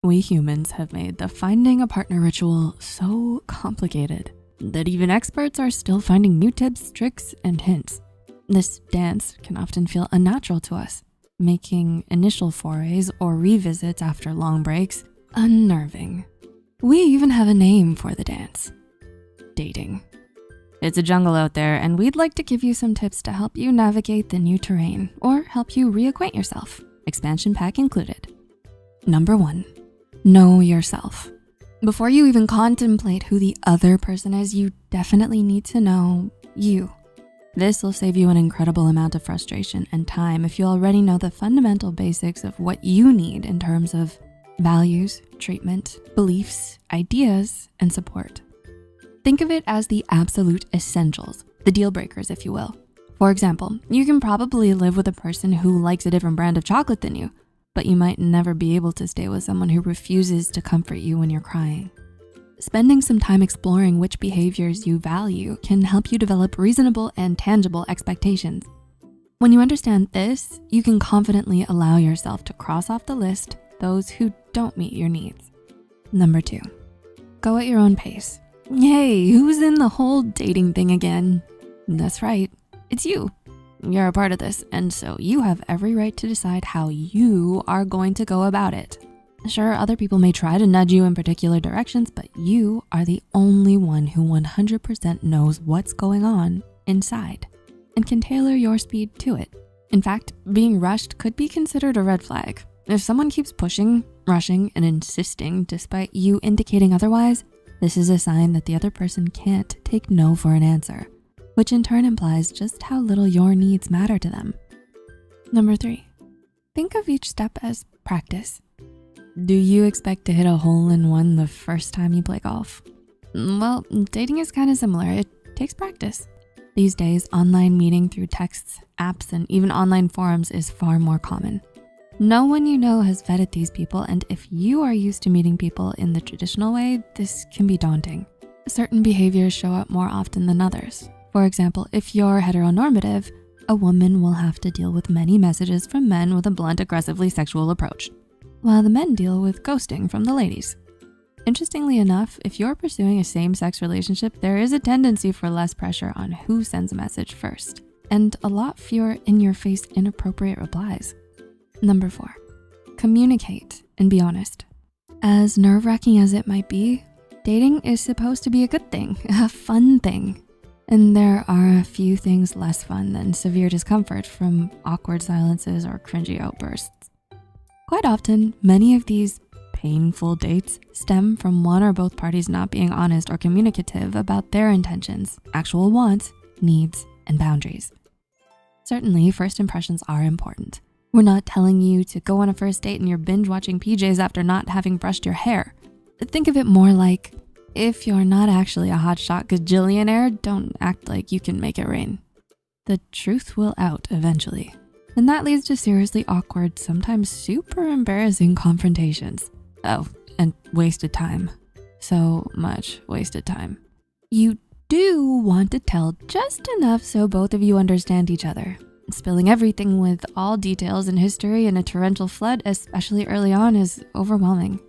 we humans have made the finding a partner ritual so complicated that even experts are still finding new tips, tricks, and hints. This dance can often feel unnatural to us, making initial forays or revisits after long breaks unnerving. We even have a name for the dance: dating. It's a jungle out there, and we'd like to give you some tips to help you navigate the new terrain or help you reacquaint yourself, expansion pack included. Number 1, know yourself. Before you even contemplate who the other person is, you definitely need to know you. This will save you an incredible amount of frustration and time if you already know the fundamental basics of what you need in terms of values, treatment, beliefs, ideas, and support. Think of it as the absolute essentials, the deal breakers, if you will. For example, you can probably live with a person who likes a different brand of chocolate than you, but you might never be able to stay with someone who refuses to comfort you when you're crying. Spending some time exploring which behaviors you value can help you develop reasonable and tangible expectations. When you understand this, you can confidently allow yourself to cross off the list those who don't meet your needs. Number 2, go at your own pace. Hey, who's in the whole dating thing again? That's right, it's you. You're a part of this, and so you have every right to decide how you are going to go about it. Sure, other people may try to nudge you in particular directions, but you are the only one who 100% knows what's going on inside and can tailor your speed to it. In fact, being rushed could be considered a red flag. If someone keeps pushing, rushing, and insisting despite you indicating otherwise, this is a sign that the other person can't take no for an answer, which in turn implies just how little your needs matter to them. Number 3, think of each step as practice. Do you expect to hit a hole-in-one the first time you play golf? Well, dating is kind of similar. It takes practice. These days, online meeting through texts, apps, and even online forums is far more common. No one you know has vetted these people, and if you are used to meeting people in the traditional way, this can be daunting. Certain behaviors show up more often than others. For example, if you're heteronormative, a woman will have to deal with many messages from men with a blunt, aggressively sexual approach, while the men deal with ghosting from the ladies. Interestingly enough, if you're pursuing a same-sex relationship, there is a tendency for less pressure on who sends a message first, and a lot fewer in-your-face inappropriate replies. Number 4, communicate and be honest. As nerve-wracking as it might be, dating is supposed to be a good thing, a fun thing. And there are a few things less fun than severe discomfort from awkward silences or cringy outbursts. Quite often, many of these painful dates stem from one or both parties not being honest or communicative about their intentions, actual wants, needs, and boundaries. Certainly, first impressions are important. We're not telling you to go on a first date and you're binge watching PJs after not having brushed your hair. Think of it more like, if you're not actually a hotshot gajillionaire, don't act like you can make it rain. The truth will out eventually. And that leads to seriously awkward, sometimes super embarrassing confrontations. Oh, and wasted time. So much wasted time. You do want to tell just enough so both of you understand each other. Spilling everything with all details and history in a torrential flood, especially early on, is overwhelming.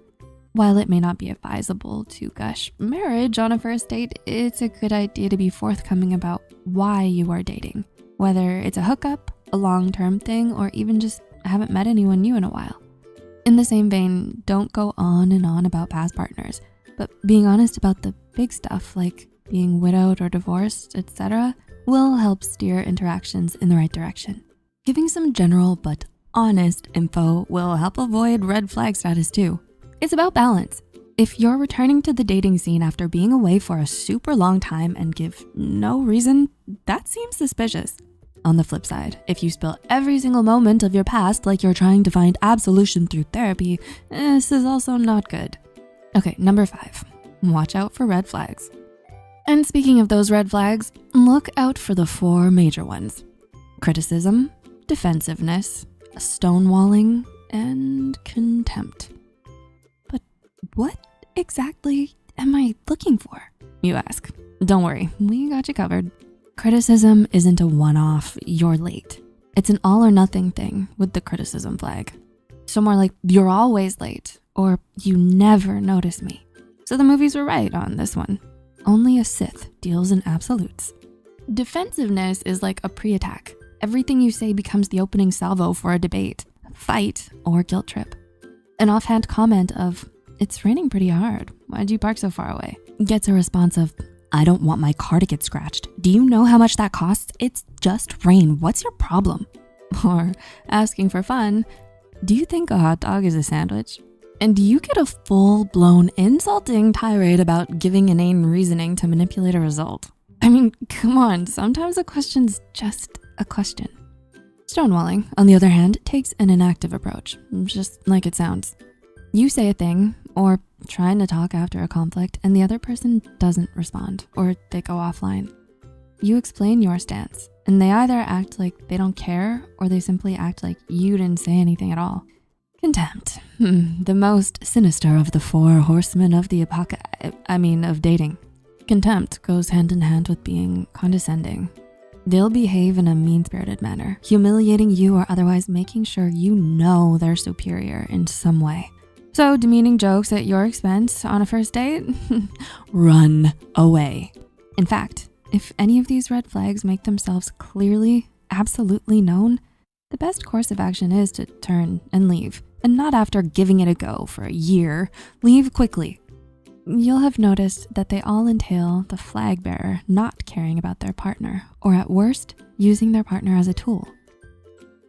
While it may not be advisable to gush marriage on a first date, it's a good idea to be forthcoming about why you are dating, whether it's a hookup, a long-term thing, or even just haven't met anyone new in a while. In the same vein, don't go on and on about past partners, but being honest about the big stuff like being widowed or divorced, etc., will help steer interactions in the right direction. Giving some general but honest info will help avoid red flag status too. It's about balance. If you're returning to the dating scene after being away for a super long time and give no reason, that seems suspicious. On the flip side, if you spill every single moment of your past like you're trying to find absolution through therapy, this is also not good. Okay, number 5, watch out for red flags. And speaking of those red flags, look out for the 4 major ones: criticism, defensiveness, stonewalling, and contempt. But what exactly am I looking for, you ask? Don't worry, we got you covered. Criticism isn't a one-off, you're late. It's an all or nothing thing with the criticism flag. So more like, you're always late, or you never notice me. So the movies were right on this one. Only a Sith deals in absolutes. Defensiveness is like a pre-attack. Everything you say becomes the opening salvo for a debate, fight, or guilt trip. An offhand comment of, "It's raining pretty hard. Why'd you park so far away?" gets a response of, "I don't want my car to get scratched. Do you know how much that costs? It's just rain. What's your problem?" Or asking for fun, "Do you think a hot dog is a sandwich?" And you get a full-blown insulting tirade about giving inane reasoning to manipulate a result. I mean, come on, sometimes a question's just a question. Stonewalling, on the other hand, takes an inactive approach, just like it sounds. You say a thing, or trying to talk after a conflict, and the other person doesn't respond, or they go offline. You explain your stance, and they either act like they don't care, or they simply act like you didn't say anything at all. Contempt, the most sinister of the four horsemen of the of dating. Contempt goes hand in hand with being condescending. They'll behave in a mean-spirited manner, humiliating you or otherwise making sure you know they're superior in some way. So demeaning jokes at your expense on a first date? Run away. In fact, if any of these red flags make themselves clearly, absolutely known, the best course of action is to turn and leave, and not after giving it a go for a year. Leave quickly. You'll have noticed that they all entail the flag bearer not caring about their partner, or at worst, using their partner as a tool.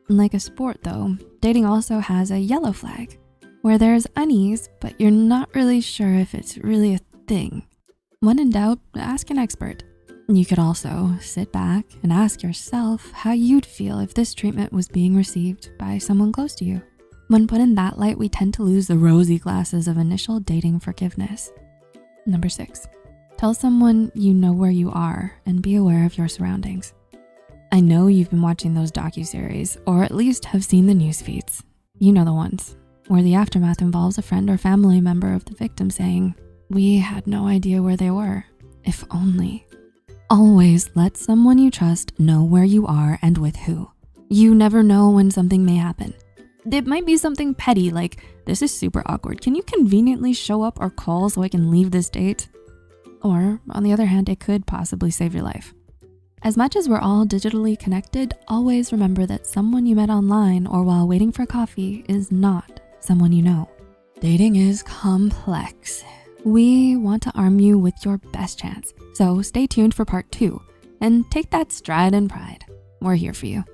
Like a sport though, dating also has a yellow flag, where there's unease, but you're not really sure if it's really a thing. When in doubt, ask an expert. You could also sit back and ask yourself how you'd feel if this treatment was being received by someone close to you. When put in that light, we tend to lose the rosy glasses of initial dating forgiveness. Number 6, tell someone you know where you are and be aware of your surroundings. I know you've been watching those docuseries, or at least have seen the news feeds. You know the ones, where the aftermath involves a friend or family member of the victim saying, "We had no idea where they were, if only." Always let someone you trust know where you are and with who. You never know when something may happen. It might be something petty like, "This is super awkward. Can you conveniently show up or call so I can leave this date?" Or on the other hand, it could possibly save your life. As much as we're all digitally connected, always remember that someone you met online or while waiting for coffee is not someone you know. Dating is complex. We want to arm you with your best chance. So stay tuned for part 2 and take that stride and pride. We're here for you.